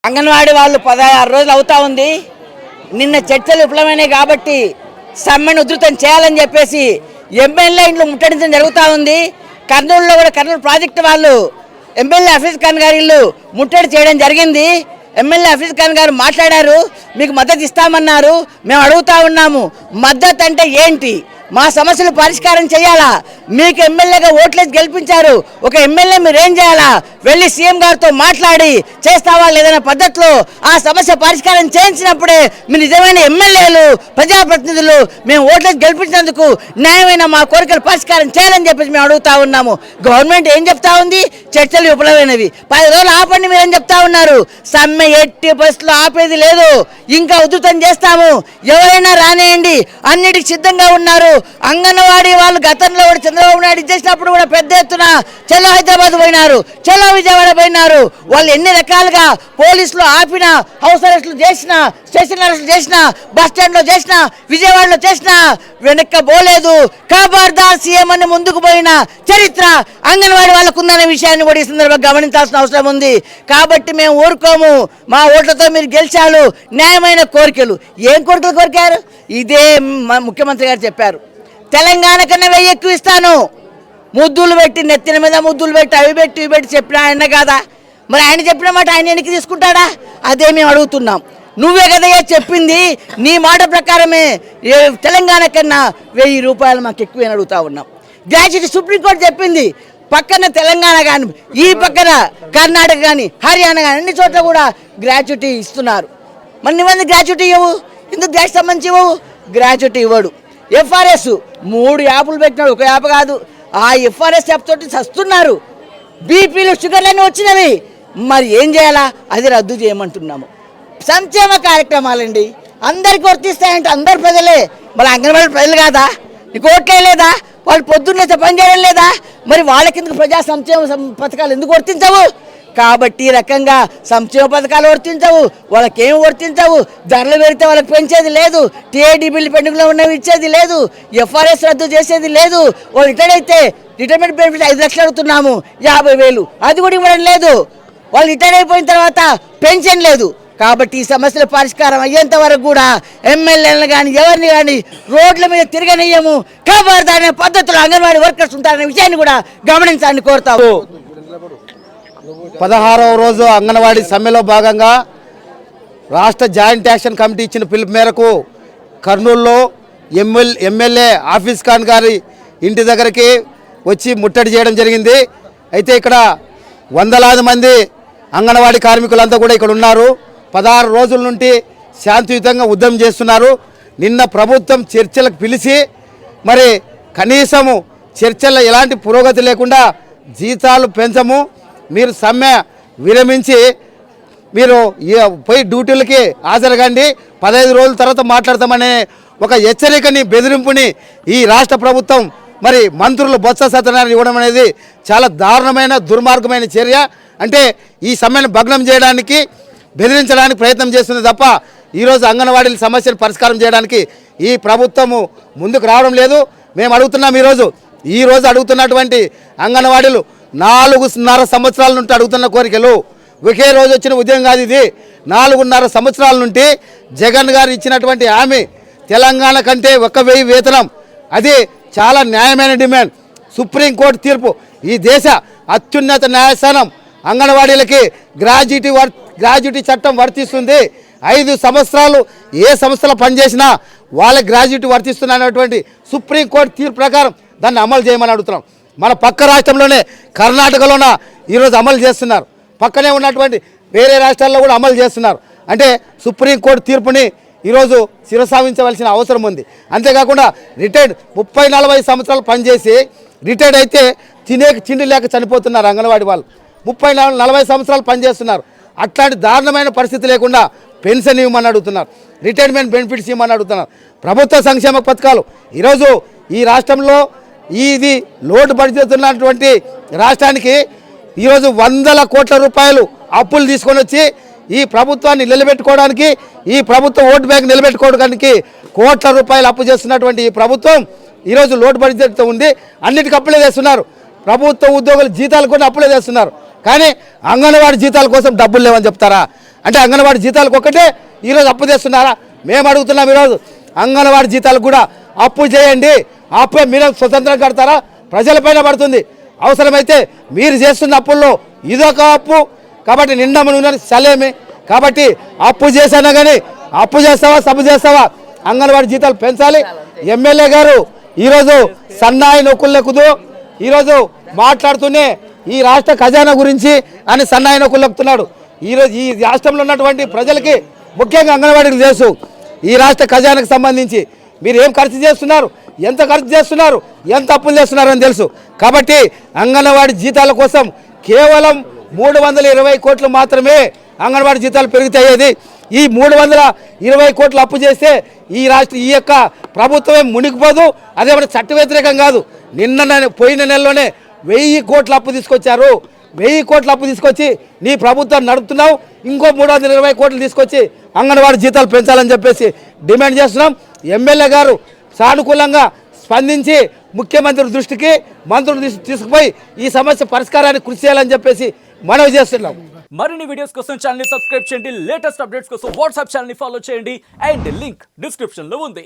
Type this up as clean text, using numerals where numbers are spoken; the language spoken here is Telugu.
అంగన్వాడీ వాళ్ళు 16 రోజులు అవుతా ఉంది. నిన్న చర్చలు విఫలమైనాయి కాబట్టి సమ్మెను ఉధృతం చేయాలని చెప్పేసి ఎమ్మెల్యే ఇంట్లో ముట్టడించడం జరుగుతూ ఉంది. కర్నూలులో కూడా కర్నూలు ప్రాజెక్టు వాళ్ళు ఎమ్మెల్యే హఫీజ్ ఖాన్ గారి ఇల్లు ముట్టడి చేయడం జరిగింది. ఎమ్మెల్యే హఫీజ్ ఖాన్ గారు మాట్లాడారు, మీకు మద్దతు ఇస్తామన్నారు. మేము అడుగుతా ఉన్నాము, మద్దతు అంటే ఏంటి? మా సమస్యలు పరిష్కారం చేయాలా? మీకు ఎమ్మెల్యేగా ఓట్లేసి గెలిపించారు, ఒక ఎమ్మెల్యే మీరు ఏం చేయాలా? వెళ్ళి సీఎం గారితో మాట్లాడి చేస్తావా లేదన్న పద్ధతిలో ఆ సమస్య పరిష్కారం చేయించినప్పుడే మీరు నిజమైన ఎమ్మెల్యేలు, ప్రజాప్రతినిధులు. మేము ఓట్లేసి గెలిపించినందుకు న్యాయమైన మా కోరికలు పరిష్కారం చేయాలని చెప్పేసి మేము అడుగుతా ఉన్నాము. గవర్నమెంట్ ఏం చెప్తా ఉంది? చర్చలు విఫలమైనవి. 10 రోజులు ఆపండి మీరేం చెప్తా ఉన్నారు? సమ్మె ఎట్టి పరిస్థితుల్లో ఆపేది లేదు, ఇంకా ఉధృతం చేస్తాము. ఎవరైనా రానేయండి, అన్నిటికి సిద్ధంగా ఉన్నారు. అంగన్వాడీ వాళ్ళు గతంలో కూడా చంద్రబాబు నాయుడు చేసినప్పుడు కూడా పెద్ద ఎత్తున చలో హైదరాబాద్ పోయినారు, చలో విజయవాడ పోయినారు. వాళ్ళు ఎన్ని రకాలుగా పోలీసులు ఆపినా, హౌస్ అరెస్టులు చేసినా, స్టేషన్ అరెస్టులు చేసినా, బస్ స్టాండ్లో చేసినా, విజయవాడలో చేసినా వెనక్కి పోలేదు. ఖబర్దార్ సీఎం అని ముందుకు పోయిన చరిత్ర అంగన్వాడీ వాళ్ళకు ఉందనే విషయాన్ని కూడా ఈ సందర్భంగా గమనించాల్సిన అవసరం ఉంది. కాబట్టి మేము ఊరుకోము. మా ఓట్లతో మీరు గెలిచారు. న్యాయమైన కోరికలు ఏం కోరికలు కోరికారు? ఇదే ముఖ్యమంత్రి గారు చెప్పారు, తెలంగాణ కన్నా 1000 ఎక్కువ ఇస్తాను. ముద్దులు పెట్టి, నెత్తిన మీద ముద్దులు పెట్టి, అవి పెట్టి ఇవి పెట్టి చెప్పిన ఆయన కాదా? మరి ఆయన చెప్పిన మాట ఆయన వెనక్కి తీసుకుంటాడా? అదే మేము అడుగుతున్నాం. నువ్వే కదయ్యా చెప్పింది, నీ మాట ప్రకారమే తెలంగాణ కన్నా 1000 రూపాయలు మాకు ఎక్కువ అడుగుతా ఉన్నాం. గ్రాడ్యుయేట్ సుప్రీంకోర్టు చెప్పింది, పక్కన తెలంగాణ కానీ, ఈ పక్కన కర్ణాటక కానీ, హర్యానా కానీ అన్ని చోట్ల కూడా గ్రాడ్యుయేటీ ఇస్తున్నారు. మరి నువ్వెందుకు గ్రాడ్యుయేటీ ఇవ్వవు? ఎందుకు గ్యాస్ సంబంధించి ఇవ్వవు? గ్రాడ్యుయేటీ ఇవ్వడు. ఎఫ్ఆర్ఎస్ 3 యాప్లు పెట్టినాడు, ఒక యాప్ కాదు. ఆ ఎఫ్ఆర్ఎస్ యాప్ తోటి చస్తున్నారు. బీపీలు, షుగర్లన్నీ వచ్చినవి. మరి ఏం చేయాలా? అది రద్దు చేయమంటున్నాము. సంక్షేమ కార్యక్రమాలండి అందరికి వర్తిస్తాయంటే అందరు ప్రజలే. మరి అంగన్వాడీ ప్రజలు కాదా? నీకు ఓట్లే లేదా? వాళ్ళు పొద్దున్నే పని చేయడం లేదా? మరి వాళ్ళకి ఎందుకు ప్రజా సంక్షేమ పథకాలు ఎందుకు వర్తించవు? కాబట్టి ఈ రకంగా సంక్షేమ పథకాలు వర్తించవు, వాళ్ళకేం వర్తించవు. ధరలు పెరిగితే వాళ్ళకి పెంచేది లేదు, టీఐడి బిల్లు పెండింగ్లో ఉన్నవి ఇచ్చేది లేదు, ఎఫ్ఆర్ఎస్ రద్దు చేసేది లేదు. వాళ్ళు రిటైర్ అయితే రిటైర్మెంట్ బెనిఫిట్ 5 లక్షలు అడుగుతున్నాము, 50,000 అది కూడా ఇవ్వడం లేదు. వాళ్ళు రిటైర్ అయిపోయిన తర్వాత పెన్షన్ లేదు. కాబట్టి ఈ సమస్యల పరిష్కారం అయ్యేంత వరకు కూడా ఎమ్మెల్యేలను కానీ ఎవరిని కానీ రోడ్ల మీద తిరగనియ్యము. ఖబర్దార్ అనే పద్ధతిలో అంగన్వాడీ వర్కర్స్ ఉంటారనే విషయాన్ని కూడా గమనించాలని కోరుతాము. 16వ రోజు అంగన్వాడీ సమ్మెలో భాగంగా రాష్ట్ర జాయింట్ యాక్షన్ కమిటీ ఇచ్చిన పిలుపు మేరకు కర్నూలులో ఎమ్మెల్యే హఫీజ్ ఖాన్ గారి ఇంటి దగ్గరికి వచ్చి ముట్టడి చేయడం జరిగింది. అయితే ఇక్కడ వందలాది మంది అంగన్వాడీ కార్మికులంతా కూడా ఇక్కడ ఉన్నారు. 16 రోజుల నుండి శాంతియుతంగా ఉద్యమం చేస్తున్నారు. నిన్న ప్రభుత్వం చర్చలకు పిలిచి మరి కనీసము చర్చల్లో ఎలాంటి పురోగతి లేకుండా జీతాలు పెంచము, మీరు సమ్మె విరమించి మీరు పోయి డ్యూటీలకి హాజరుగండి, 15 రోజుల తర్వాత మాట్లాడతామనే ఒక హెచ్చరికని, బెదిరింపుని ఈ రాష్ట్ర ప్రభుత్వం మరి మంత్రులు బొత్స సత్యనారాయణ ఇవ్వడం అనేది చాలా దారుణమైన, దుర్మార్గమైన చర్య. అంటే ఈ సమ్మెను భగ్నం చేయడానికి, బెదిరించడానికి ప్రయత్నం చేస్తుంది తప్ప ఈరోజు అంగన్వాడీల సమస్యలు పరిష్కారం చేయడానికి ఈ ప్రభుత్వము ముందుకు రావడం లేదు. మేము అడుగుతున్నాం, ఈరోజు అడుగుతున్నటువంటి అంగన్వాడీలు 4.5 సంవత్సరాల నుండి అడుగుతున్న కోరికలు, ఒకే రోజు వచ్చిన ఉద్యమం కాదు ఇది. 4.5 సంవత్సరాల నుండి జగన్ గారు ఇచ్చినటువంటి హామీ తెలంగాణ కంటే 1,000 వేతనం, అది చాలా న్యాయమైన డిమాండ్. సుప్రీంకోర్టు తీర్పు, ఈ దేశ అత్యున్నత న్యాయస్థానం అంగన్వాడీలకి గ్రాడ్యుయేటీ చట్టం వర్తిస్తుంది. 5 సంవత్సరాలు ఏ సంస్థలో పనిచేసినా వాళ్ళ గ్రాడ్యుయేటీ వర్తిస్తున్నటువంటి సుప్రీంకోర్టు తీర్పు ప్రకారం దాన్ని అమలు చేయమని అడుగుతున్నాం. మన పక్క రాష్ట్రంలోనే కర్ణాటకలోన ఈరోజు అమలు చేస్తున్నారు, పక్కనే ఉన్నటువంటి వేరే రాష్ట్రాల్లో కూడా అమలు చేస్తున్నారు. అంటే సుప్రీంకోర్టు తీర్పుని ఈరోజు శిరసావించవలసిన అవసరం ఉంది. అంతేకాకుండా రిటైర్డ్ 30-40 సంవత్సరాలు పనిచేసి రిటైర్డ్ అయితే తిండి లేక చనిపోతున్నారు అంగన్వాడీ వాళ్ళు. 30-40 సంవత్సరాలు పనిచేస్తున్నారు. అట్లాంటి దారుణమైన పరిస్థితి లేకుండా పెన్షన్ ఇవ్వమని అడుగుతున్నారు, రిటైర్మెంట్ బెనిఫిట్స్ ఇవ్వమని అడుగుతున్నారు. ప్రభుత్వ సంక్షేమ పథకాలు ఈరోజు ఈ రాష్ట్రంలో ఇది లోటు పడిపోతున్నటువంటి రాష్ట్రానికి ఈరోజు 100 కోట్ల రూపాయలు అప్పులు తీసుకొని వచ్చి ఈ ప్రభుత్వాన్ని నిలబెట్టుకోవడానికి, ఈ ప్రభుత్వ ఓటు బ్యాంక్ నిలబెట్టుకోవడానికి కోట్ల రూపాయలు అప్పు చేస్తున్నటువంటి ఈ ప్రభుత్వం ఈరోజు లోటు బడ్జెట్తో ఉంది. అన్నిటికీ అప్పులే చేస్తున్నారు. ప్రభుత్వ ఉద్యోగుల జీతాలు కూడా అప్పులే చేస్తున్నారు. కానీ అంగన్వాడీ జీతాల కోసం డబ్బులు లేవని చెప్తారా? అంటే అంగన్వాడీ జీతాలకు ఒక్కటే ఈరోజు అప్పు చేస్తున్నారా? మేము అడుగుతున్నాం ఈరోజు అంగన్వాడీ జీతాలకు కూడా అప్పు చేయండి. అప్పే మీరు స్వతంత్రం కడతారా? ప్రజలపైన పడుతుంది. అవసరమైతే మీరు చేస్తున్న అప్పుల్లో ఇదొక అప్పు కాబట్టి నిండా మునిగిన సలేమి. కాబట్టి అప్పు చేసినా కానీ అప్పు చేస్తావా సబ్బు చేస్తావా? అంగన్వాడీ జీతాలు పెంచాలి. ఎమ్మెల్యే గారు ఈరోజు సన్నాయి నొక్కులెక్కుతూ ఈరోజు మాట్లాడుతూనే ఈ రాష్ట్ర ఖజానా గురించి అని సన్నాయి నొక్కులెక్కుతున్నాడు. ఈరోజు ఈ రాష్ట్రంలో ఉన్నటువంటి ప్రజలకి ముఖ్యంగా అంగన్వాడీకి తెలుసు ఈ రాష్ట్ర ఖజానాకు సంబంధించి మీరు ఏం ఖర్చు చేస్తున్నారు, ఎంత ఖర్చు చేస్తున్నారు, ఎంత అప్పులు చేస్తున్నారు అని తెలుసు. కాబట్టి అంగన్వాడీ జీతాల కోసం కేవలం 320 కోట్లు మాత్రమే అంగన్వాడీ జీతాలు పెరుగుతాయేది. ఈ 320 కోట్లు అప్పు చేస్తే ఈ యొక్క ప్రభుత్వమే మునిగిపోదు. అదేమంటే చట్ట వ్యతిరేకం కాదు. పోయిన నెలలోనే 1000 కోట్ల అప్పు తీసుకొచ్చారు. 1000 కోట్ల అప్పు తీసుకొచ్చి నీ ప్రభుత్వం నడుపుతున్నావు. ఇంకో 320 కోట్లు తీసుకొచ్చి అంగన్వాడీ జీతాలు పెంచాలని చెప్పేసి డిమాండ్ చేస్తున్నాం. ఎమ్మెల్యే గారు సానుకూలంగా స్పందించి ముఖ్యమంత్రి దృష్టికి మంత్రులు తీసుకుపోయి ఈ సమస్య పరిష్కారానికి కృషి చేయాలని చెప్పేసి మనవి చేస్తున్నాం. మరిన్ని వీడియోస్ కోసం ఛానల్ ని సబ్స్క్రైబ్ చేయండి. లేటెస్ట్ అప్డేట్స్ కోసం వాట్సాప్ ఛానల్ ని ఫాలో చేయండి. అండ్ లింక్ డిస్క్రిప్షన్ లో ఉంది.